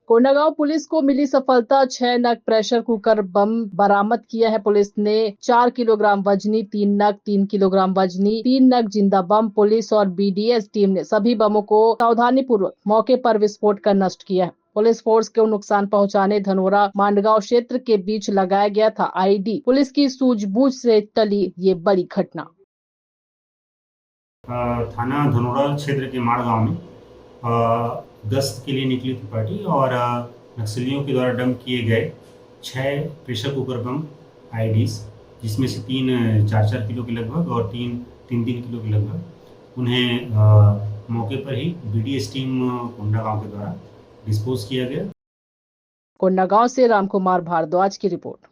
Kondagaon police को मिली सफलता, 6 नग प्रेशर कुकर बम बरामद किया है। पुलिस ने 4 किलोग्राम वजनी 3 नग, 3 किलोग्राम वजनी 3 नग जिंदा बम। पुलिस और बीडीएस टीम ने सभी बमों को सावधानी पूर्वक मौके पर विस्फोट कर नष्ट किया है। पुलिस फोर्स को नुकसान पहुंचाने धनोरा मांडगांव क्षेत्र के बीच लगाया गया था आईडी। पुलिस की सूझबूझ से टली ये बड़ी घटना। थाना धनोरा क्षेत्र के माड़गांव में गश्त के लिए निकली थी पार्टी और नक्सलियों के द्वारा डंप किए गए 6 प्रेशर कुकर बम आईडीज, जिसमें से 3 4-4 किलो के लगभग और 3 किलो के लगभग, उन्हें मौके पर ही बीडीएस टीम कोंडागांव के द्वारा डिस्पोज किया गया। कोंडागांव से रामकुमार भारद्वाज की रिपोर्ट।